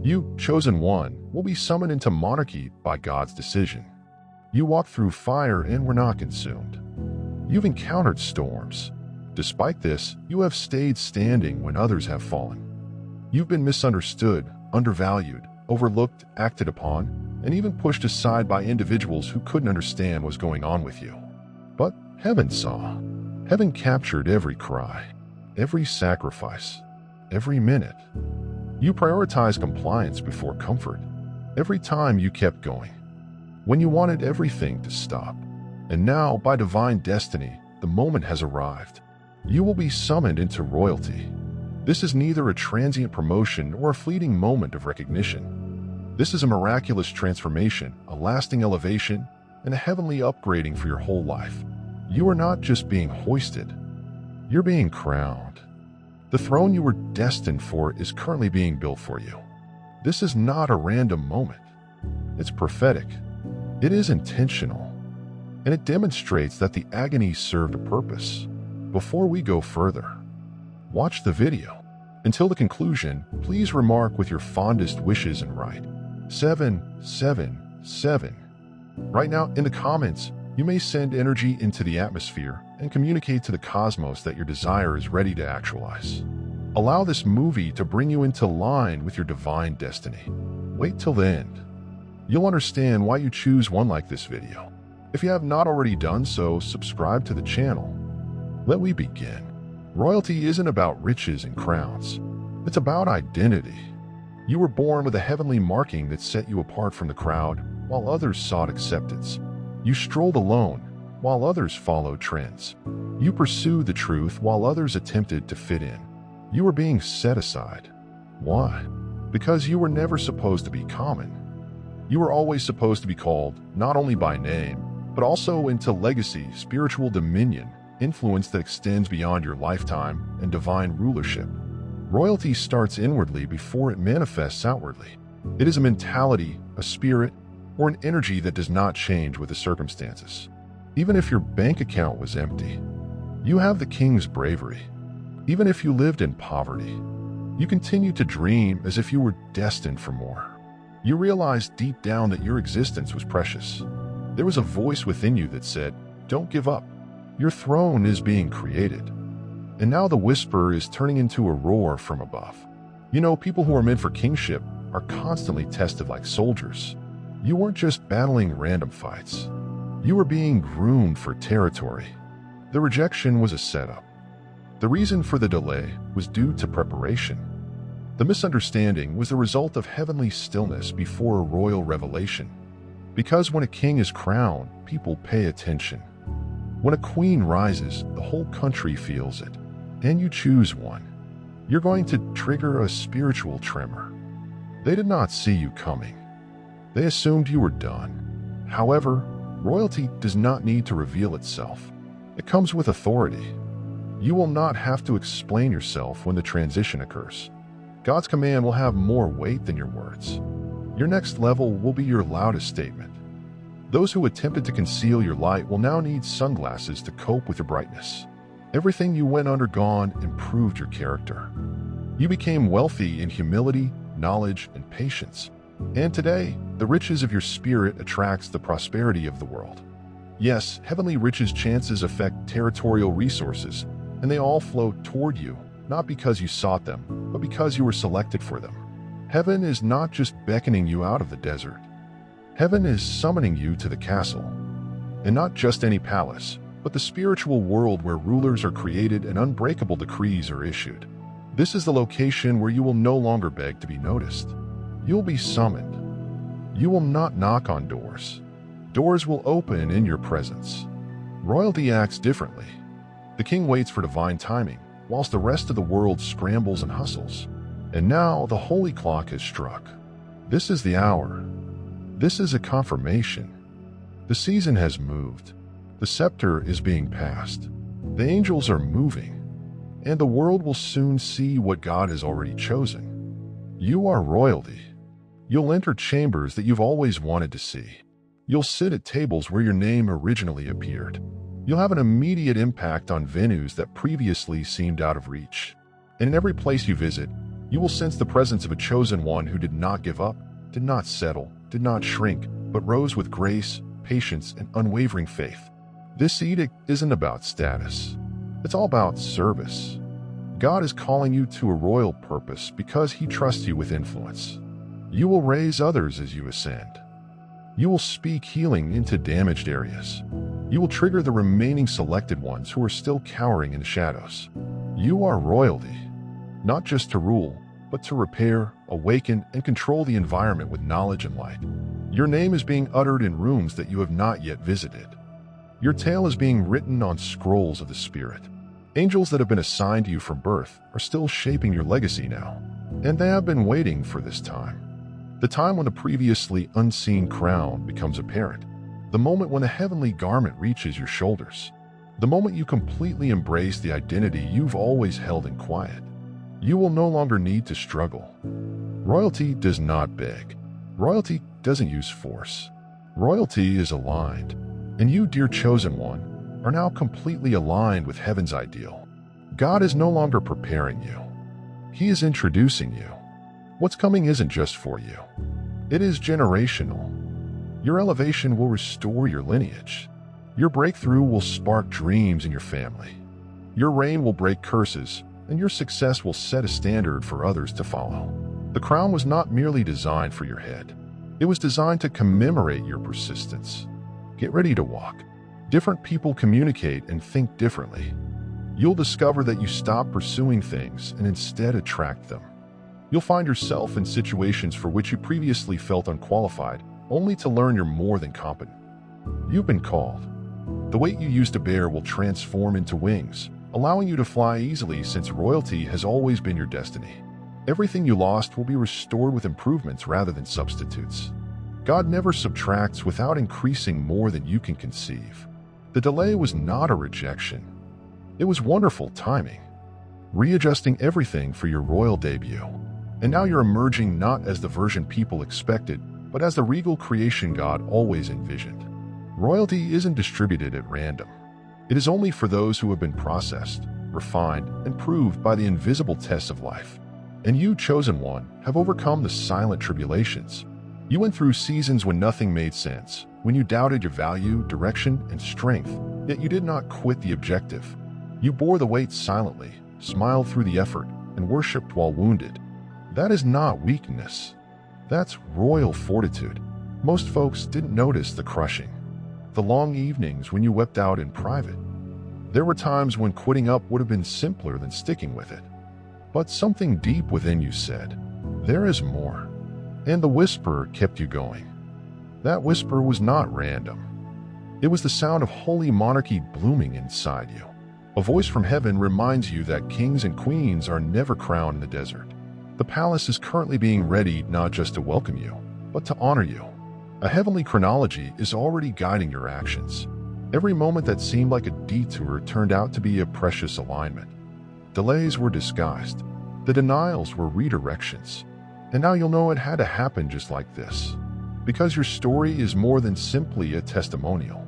You, chosen one, will be summoned into monarchy by God's decision. You walked through fire and were not consumed. You've encountered storms. Despite this, you have stayed standing when others have fallen. You've been misunderstood, undervalued, overlooked, acted upon, and even pushed aside by individuals who couldn't understand what was going on with you. But heaven saw. Heaven captured every cry, every sacrifice, every minute. You prioritized compliance before comfort. Every time you kept going, when you wanted everything to stop. And now, by divine destiny, the moment has arrived. You will be summoned into royalty. This is neither a transient promotion or a fleeting moment of recognition. This is a miraculous transformation, a lasting elevation, and a heavenly upgrading for your whole life. You are not just being hoisted, you're being crowned. The throne you were destined for is currently being built for you. This is not a random moment. It's prophetic. It is intentional. And it demonstrates that the agony served a purpose. Before we go further, watch the video. Until the conclusion, please remark with your fondest wishes and write 777. Right now, in the comments, you may send energy into the atmosphere and communicate to the cosmos that your desire is ready to actualize. Allow this movie to bring you into line with your divine destiny. Wait till the end. You'll understand why you choose one like this video. If you have not already done so, subscribe to the channel. Let we begin. Royalty isn't about riches and crowns. It's about identity. You were born with a heavenly marking that set you apart from the crowd, while others sought acceptance. You strolled alone, while others followed trends. You pursued the truth, while others attempted to fit in. You were being set aside. Why? Because you were never supposed to be common. You were always supposed to be called, not only by name, but also into legacy, spiritual dominion, influence that extends beyond your lifetime, and divine rulership. Royalty starts inwardly before it manifests outwardly. It is a mentality, a spirit, or an energy that does not change with the circumstances. Even if your bank account was empty, you have the king's bravery. Even if you lived in poverty, you continue to dream as if you were destined for more. You realized deep down that your existence was precious. There was a voice within you that said, "Don't give up. Your throne is being created." And now the whisper is turning into a roar from above. You know, people who are meant for kingship are constantly tested like soldiers. You weren't just battling random fights. You were being groomed for territory. The rejection was a setup. The reason for the delay was due to preparation. The misunderstanding was the result of heavenly stillness before a royal revelation. Because when a king is crowned, people pay attention. When a queen rises, the whole country feels it. And you choose one. You're going to trigger a spiritual tremor. They did not see you coming. They assumed you were done. However, royalty does not need to reveal itself. It comes with authority. You will not have to explain yourself when the transition occurs. God's command will have more weight than your words. Your next level will be your loudest statement. Those who attempted to conceal your light will now need sunglasses to cope with your brightness. Everything you went undergone improved your character. You became wealthy in humility, knowledge, and patience. And today, the riches of your spirit attracts the prosperity of the world. Yes, heavenly riches chances affect territorial resources, and they all flow toward you, not because you sought them, but because you were selected for them. Heaven is not just beckoning you out of the desert. Heaven is summoning you to the castle. And not just any palace, but the spiritual world where rulers are created and unbreakable decrees are issued. This is the location where you will no longer beg to be noticed. You'll be summoned. You will not knock on doors. Doors will open in your presence. Royalty acts differently. The king waits for divine timing, whilst the rest of the world scrambles and hustles. And now the holy clock has struck. This is the hour. This is a confirmation. The season has moved. The scepter is being passed. The angels are moving. And the world will soon see what God has already chosen. You are royalty. You'll enter chambers that you've always wanted to see. You'll sit at tables where your name originally appeared. You'll have an immediate impact on venues that previously seemed out of reach. And in every place you visit, You will sense the presence of a chosen one who did not give up, did not settle, did not shrink, but rose with grace, patience, and unwavering faith. This edict isn't about status. It's all about service. God is calling you to a royal purpose because He trusts you with influence. You will raise others as you ascend. You will speak healing into damaged areas. You will trigger the remaining selected ones who are still cowering in the shadows. You are royalty, not just to rule, but to repair, awaken, and control the environment with knowledge and light. Your name is being uttered in rooms that you have not yet visited. Your tale is being written on scrolls of the Spirit. Angels that have been assigned to you from birth are still shaping your legacy now, and they have been waiting for this time. The time when the previously unseen crown becomes apparent. The moment when the heavenly garment reaches your shoulders. The moment you completely embrace the identity you've always held in quiet. You will no longer need to struggle. Royalty does not beg. Royalty doesn't use force. Royalty is aligned, and you, dear chosen one, are now completely aligned with heaven's ideal. God is no longer preparing you. He is introducing you. What's coming isn't just for you. It is generational. Your elevation will restore your lineage. Your breakthrough will spark dreams in your family. Your reign will break curses, and your success will set a standard for others to follow. The crown was not merely designed for your head. It was designed to commemorate your persistence. Get ready to walk. Different people communicate and think differently. You'll discover that you stop pursuing things and instead attract them. You'll find yourself in situations for which you previously felt unqualified, only to learn you're more than competent. You've been called. The weight you used to bear will transform into wings, allowing you to fly easily since royalty has always been your destiny. Everything you lost will be restored with improvements rather than substitutes. God never subtracts without increasing more than you can conceive. The delay was not a rejection. It was wonderful timing, readjusting everything for your royal debut. And now you're emerging not as the version people expected, but as the regal creation God always envisioned. Royalty isn't distributed at random. It is only for those who have been processed, refined, and proved by the invisible tests of life. And you, chosen one, have overcome the silent tribulations. You went through seasons when nothing made sense, when you doubted your value, direction, and strength, yet you did not quit the objective. You bore the weight silently, smiled through the effort, and worshipped while wounded. That is not weakness. That's royal fortitude. Most folks didn't notice the crushing, the long evenings when you wept out in private. There were times when quitting up would have been simpler than sticking with it. But something deep within you said, there is more. And the whisper kept you going. That whisper was not random. It was the sound of holy monarchy blooming inside you. A voice from heaven reminds you that kings and queens are never crowned in the desert. The palace is currently being readied not just to welcome you, but to honor you. A heavenly chronology is already guiding your actions. Every moment that seemed like a detour turned out to be a precious alignment. Delays were disguised. The denials were redirections. And now you'll know it had to happen just like this. Because your story is more than simply a testimonial.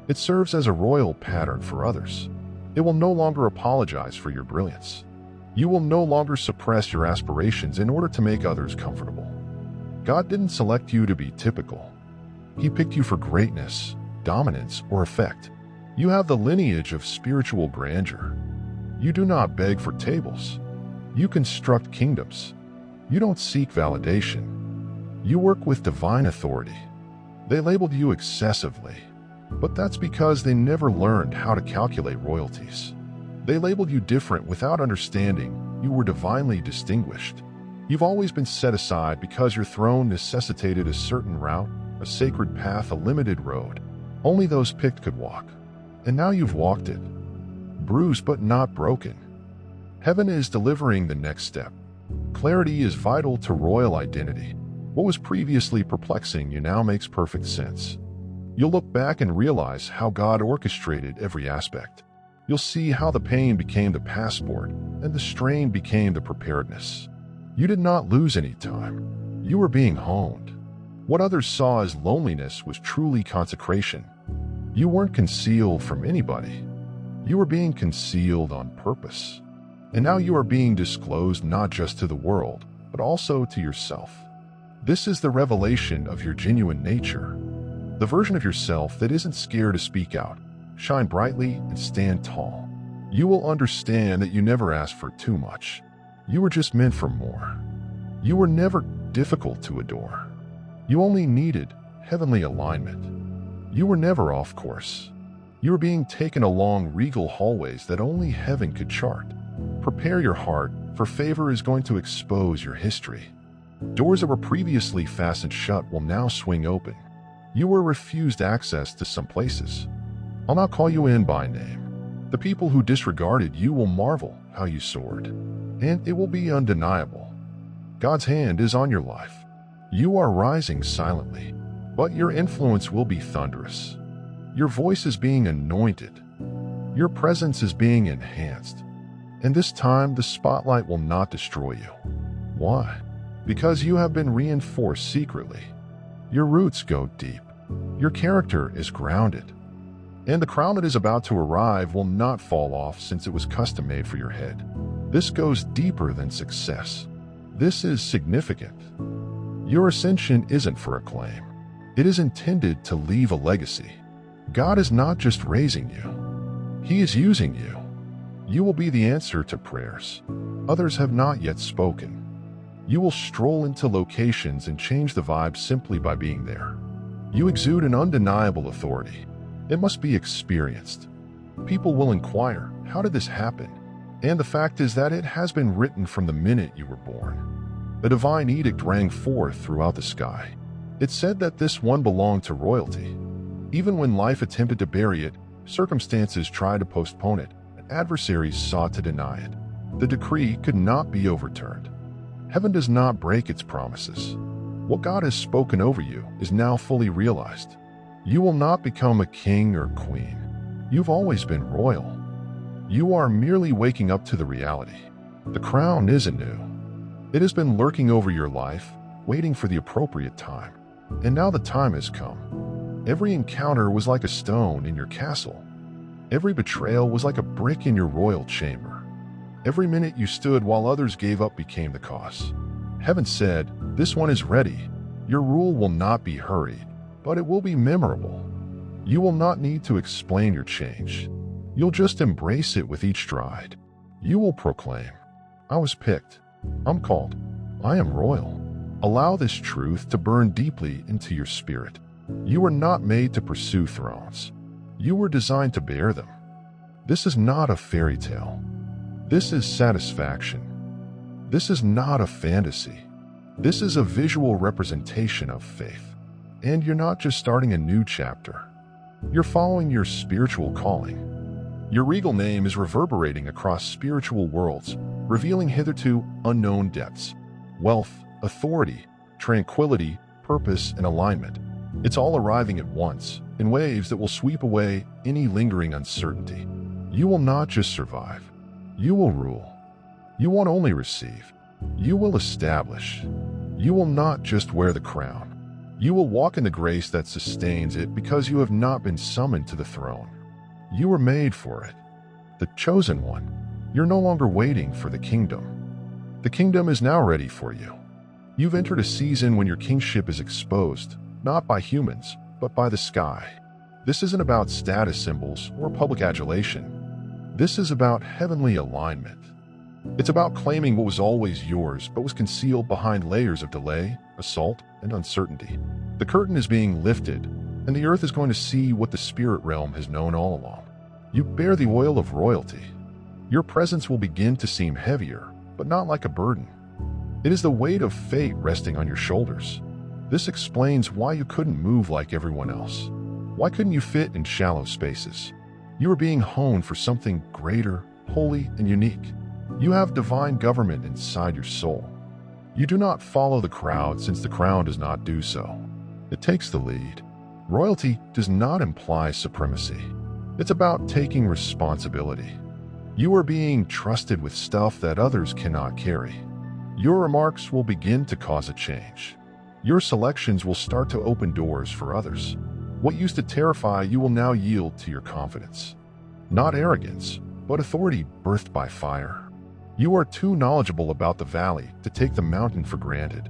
It serves as a royal pattern for others. It will no longer apologize for your brilliance. You will no longer suppress your aspirations in order to make others comfortable. God didn't select you to be typical. He picked you for greatness, dominance, or effect. You have the lineage of spiritual grandeur. You do not beg for tables. You construct kingdoms. You don't seek validation. You work with divine authority. They labeled you excessively, but that's because they never learned how to calculate royalties. They labeled you different without understanding you were divinely distinguished. You've always been set aside because your throne necessitated a certain route, a sacred path, a limited road. Only those picked could walk. And now you've walked it. Bruised but not broken. Heaven is delivering the next step. Clarity is vital to royal identity. What was previously perplexing you now makes perfect sense. You'll look back and realize how God orchestrated every aspect. You'll see how the pain became the passport and the strain became the preparedness. You did not lose any time. You were being honed. What others saw as loneliness was truly consecration. You weren't concealed from anybody. You were being concealed on purpose. And now you are being disclosed not just to the world, but also to yourself. This is the revelation of your genuine nature, the version of yourself that isn't scared to speak out, shine brightly, and stand tall. You will understand that you never asked for too much. You were just meant for more. You were never difficult to adore. You only needed heavenly alignment. You were never off course. You were being taken along regal hallways that only heaven could chart. Prepare your heart, for favor is going to expose your history. Doors that were previously fastened shut will now swing open. You were refused access to some places. I'll now call you in by name. The people who disregarded you will marvel how you soared, and it will be undeniable. God's hand is on your life. You are rising silently, but your influence will be thunderous. Your voice is being anointed. Your presence is being enhanced. And this time, the spotlight will not destroy you. Why? Because you have been reinforced secretly. Your roots go deep. Your character is grounded. And the crown that is about to arrive will not fall off since it was custom-made for your head. This goes deeper than success. This is significant. Your ascension isn't for acclaim. It is intended to leave a legacy. God is not just raising you. He is using you. You will be the answer to prayers others have not yet spoken. You will stroll into locations and change the vibe simply by being there. You exude an undeniable authority. It must be experienced. People will inquire, how did this happen? And the fact is that it has been written from the minute you were born. A divine edict rang forth throughout the sky. It said that this one belonged to royalty. Even when life attempted to bury it, circumstances tried to postpone it, and adversaries sought to deny it. The decree could not be overturned. Heaven does not break its promises. What God has spoken over you is now fully realized. You will not become a king or queen. You've always been royal. You are merely waking up to the reality. The crown isn't new. It has been lurking over your life, waiting for the appropriate time. And now the time has come. Every encounter was like a stone in your castle. Every betrayal was like a brick in your royal chamber. Every minute you stood while others gave up became the cause. Heaven said, "This one is ready." Your rule will not be hurried, but it will be memorable. You will not need to explain your change. You'll just embrace it with each stride. You will proclaim, "I was picked. I'm called. I am royal." Allow this truth to burn deeply into your spirit. You were not made to pursue thrones. You were designed to bear them. This is not a fairy tale. This is satisfaction. This is not a fantasy. This is a visual representation of faith. And you're not just starting a new chapter. You're following your spiritual calling. Your regal name is reverberating across spiritual worlds, revealing hitherto unknown depths. Wealth, authority, tranquility, purpose, and alignment. It's all arriving at once, in waves that will sweep away any lingering uncertainty. You will not just survive. You will rule. You won't only receive. You will establish. You will not just wear the crown. You will walk in the grace that sustains it because you have not been summoned to the throne. You were made for it. The chosen one. You're no longer waiting for the kingdom. The kingdom is now ready for you. You've entered a season when your kingship is exposed, not by humans, but by the sky. This isn't about status symbols or public adulation. This is about heavenly alignment. It's about claiming what was always yours but was concealed behind layers of delay, assault, and uncertainty. The curtain is being lifted, and the earth is going to see what the spirit realm has known all along. You bear the oil of royalty. Your presence will begin to seem heavier, but not like a burden. It is the weight of fate resting on your shoulders. This explains why you couldn't move like everyone else. Why couldn't you fit in shallow spaces? You are being honed for something greater, holy, and unique. You have divine government inside your soul. You do not follow the crowd since the crown does not do so. It takes the lead. Royalty does not imply supremacy. It's about taking responsibility. You are being trusted with stuff that others cannot carry. Your remarks will begin to cause a change. Your selections will start to open doors for others. What used to terrify you will now yield to your confidence. Not arrogance, but authority birthed by fire. You are too knowledgeable about the valley to take the mountain for granted.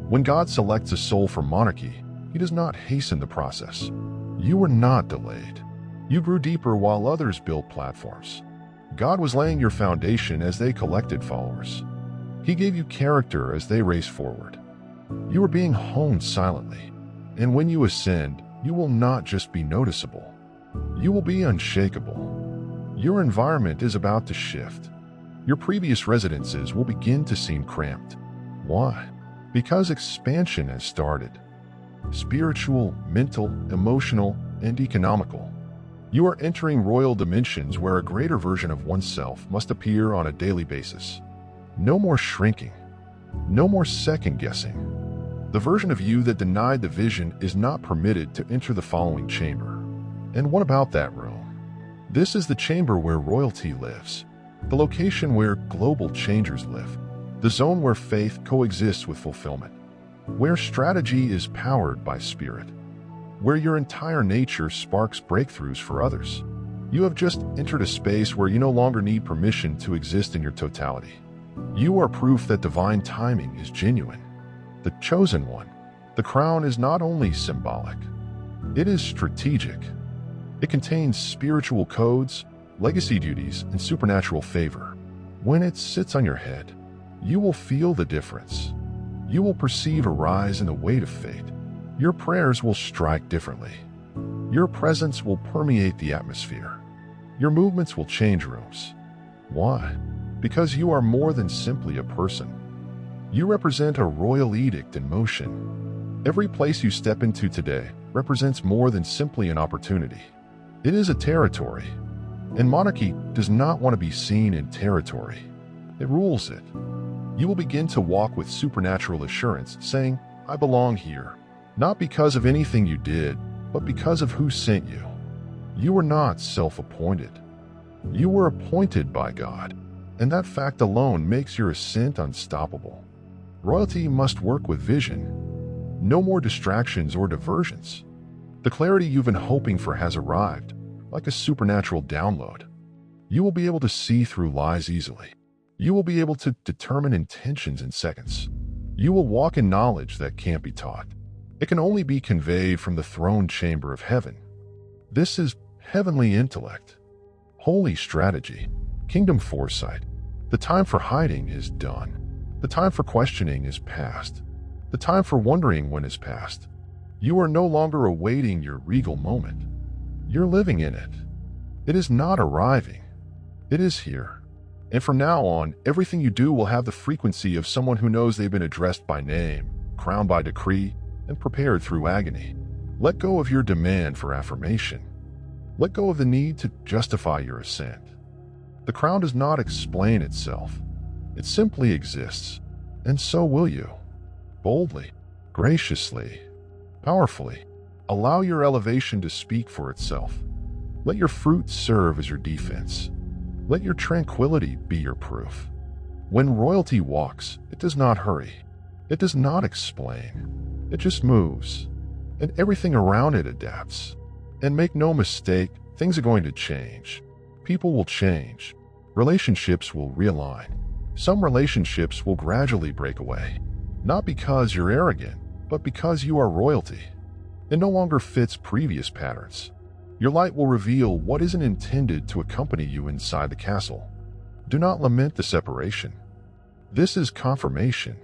When God selects a soul for monarchy, He does not hasten the process. You were not delayed. You grew deeper while others built platforms. God was laying your foundation as they collected followers. He gave you character as they raced forward. You are being honed silently. And when you ascend, you will not just be noticeable. You will be unshakable. Your environment is about to shift. Your previous residences will begin to seem cramped. Why? Because expansion has started. Spiritual, mental, emotional, and economical. You are entering royal dimensions where a greater version of oneself must appear on a daily basis. No more shrinking. No more second-guessing. The version of you that denied the vision is not permitted to enter the following chamber. And what about that room? This is the chamber where royalty lives. The location where global changers live. The zone where faith coexists with fulfillment. Where strategy is powered by spirit. Where your entire nature sparks breakthroughs for others. You have just entered a space where you no longer need permission to exist in your totality. You are proof that divine timing is genuine. The chosen one. The crown is not only symbolic. It is strategic. It contains spiritual codes, legacy duties, and supernatural favor. When it sits on your head, you will feel the difference. You will perceive a rise in the weight of fate. Your prayers will strike differently. Your presence will permeate the atmosphere. Your movements will change rooms. Why? Because you are more than simply a person. You represent a royal edict in motion. Every place you step into today represents more than simply an opportunity. It is a territory. And monarchy does not want to be seen in territory. It rules it. You will begin to walk with supernatural assurance, saying, I belong here, not because of anything you did, but because of who sent you. You were not self-appointed. You were appointed by God, and that fact alone makes your ascent unstoppable. Royalty must work with vision. No more distractions or diversions. The clarity you've been hoping for has arrived, like a supernatural download. You will be able to see through lies easily. You will be able to determine intentions in seconds. You will walk in knowledge that can't be taught. It can only be conveyed from the throne chamber of heaven. This is heavenly intellect, holy strategy, kingdom foresight. The time for hiding is done. The time for questioning is past. The time for wondering when is past. You are no longer awaiting your regal moment. You're living in it. It is not arriving. It is here. And from now on, everything you do will have the frequency of someone who knows they've been addressed by name, crowned by decree, and prepared through agony. Let go of your demand for affirmation. Let go of the need to justify your ascent. The crown does not explain itself. It simply exists. And so will you. Boldly, graciously, powerfully. Allow your elevation to speak for itself. Let your fruit serve as your defense. Let your tranquility be your proof. When royalty walks, it does not hurry. It does not explain. It just moves. And everything around it adapts. And make no mistake, things are going to change. People will change. Relationships will realign. Some relationships will gradually break away. Not because you're arrogant, but because you are royalty. It no longer fits previous patterns. Your light will reveal what isn't intended to accompany you inside the castle. Do not lament the separation. This is confirmation.